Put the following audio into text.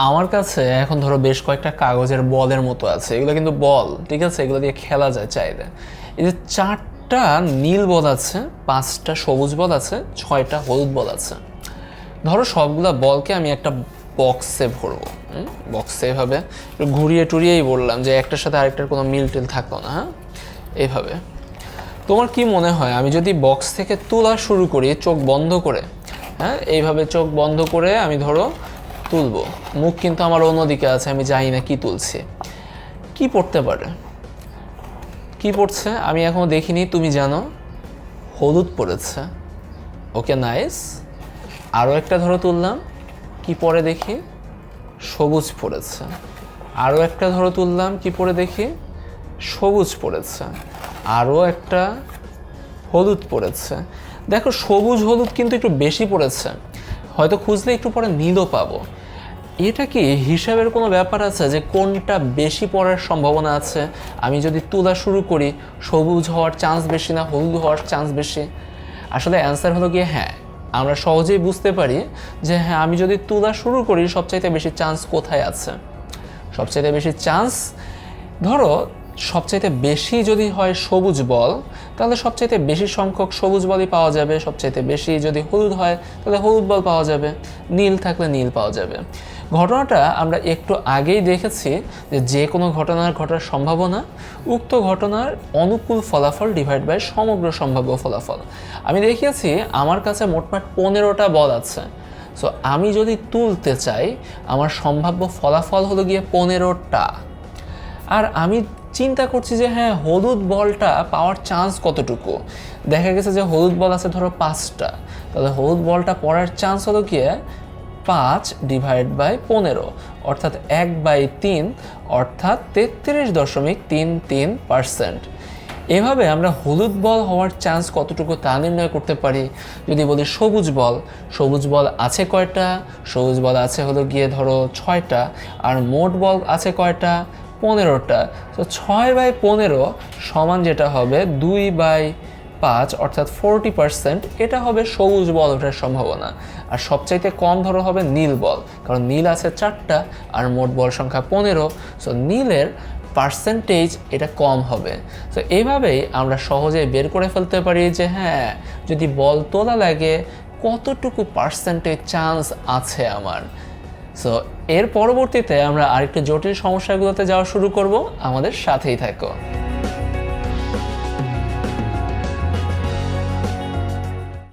আমার কাছে এখন ধরো বেশ কয়েকটা কাগজের বলের মতো আছে, এগুলো কিন্তু বল, ঠিক আছে, এগুলো দিয়ে খেলা যায় চাইলে। এই যে 4টা নীল বল আছে, 5টা সবুজ বল আছে, 6টা হলুদ বল আছে। ধরো সবগুলা বলকে আমি একটা বক্সে ভরবো। বক্সে এভাবে ঘুরিয়ে টুরিয়েই বললাম যে একটার সাথে আরেকটার কোনো মিল টিল থাকলো না। হ্যাঁ, এইভাবে। তোমার কি মনে হয় আমি যদি বক্স থেকে তোলা শুরু করি চোখ বন্ধ করে, হ্যাঁ এইভাবে চোখ বন্ধ করে আমি ধরো তুলবো, মুখ কিন্তু আমার অন্যদিকে আছে, আমি জানি না কি তুলছি, কি পড়তে পারে, কি পড়ছে আমি এখনো দেখিনি, তুমি জানো? হলুদ পড়েছে। ওকে, নাইস। আরও একটা ধরো তুললাম, কি পরে দেখি? সবুজ পড়েছে। আরও একটা ধরো তুললাম, কি পরে দেখি? সবুজ পড়েছে। আরও একটা হলুদ পড়েছে। দেখো সবুজ হলুদ কিন্তু একটু বেশি পড়েছে, হয়তো খুঁজলে একটু পরে নীলও পাবো। এটা কি হিসাবের কোনো ব্যাপার আছে যে কোনটা বেশি পড়ার সম্ভাবনা আছে? আমি যদি তোলা শুরু করি সবুজ হওয়ার চান্স বেশি না হলুদ হওয়ার চান্স বেশি? আসলে অ্যান্সার হলো গিয়ে হ্যাঁ, আমরা সহজেই বুঝতে পারি যে হ্যাঁ, আমি যদি তোলা শুরু করি সবচাইতে বেশি চান্স কোথায় আছে? সবচাইতে বেশি চান্স, ধরো সবচাইতে বেশি যদি হয় সবুজ বল, তাহলে সবচাইতে বেশি সংখ্যক সবুজ বলই পাওয়া যাবে। সবচাইতে বেশি যদি হলুদ হয় তাহলে হলুদ বল পাওয়া যাবে, নীল থাকলে নীল পাওয়া যাবে। ঘটনাটা আমরা একটু আগেই দেখেছি যে যে কোনো ঘটনার ঘটার সম্ভাবনা উক্ত ঘটনার অনুকূল ফলাফল ডিভাইড বাই সমগ্র সম্ভাব্য ফলাফল। আমি দেখিয়েছি আমার কাছে মোটমাট 15টা বল আছে। সো আমি যদি তুলতে চাই আমার সম্ভাব্য ফলাফল হলো গিয়ে 15টা। আর আমি চিন্তা করছি যে হ্যাঁ, হলুদ বলটা পাওয়ার চান্স কতটুকু। দেখা গেছে যে হলুদ বল আছে ধরো 5টা, তাহলে হলুদ বলটা পড়ার চান্স হলো গিয়ে 5 ডিভাইড বাই 15, অর্থাৎ 1/3, অর্থাৎ 33.33%। এভাবে আমরা হলুদ বল হওয়ার চান্স কতটুকু তা নির্ণয় করতে পারি। যদি বলি সবুজ বল, সবুজ বল আছে কয়টা? সবুজ বল আছে হলো গিয়ে ধরো 6টা, আর মোট বল আছে কয়টা? 15টা। তো 6/15 সমান যেটা হবে 2/5, অর্থাৎ 40%, এটা হবে সবুজ বল ওঠার সম্ভাবনা। আর সবচাইতে কম ধরো হবে নীল বল, কারণ নীল আছে 4টা আর মোট বল সংখ্যা 15। সো নীলের পার্সেন্টেজ এটা কম হবে। সো এইভাবেই আমরা সহজে বের করে ফেলতে পারি যে হ্যাঁ, যদি বল তোলা লাগে কতটুকু পার্সেন্টেজ চান্স আছে আমার। সো এর পরবর্তীতে আমরা আরেকটু জটিল সমস্যাগুলোতে যাওয়া শুরু করব, আমাদের সাথেই থাকো।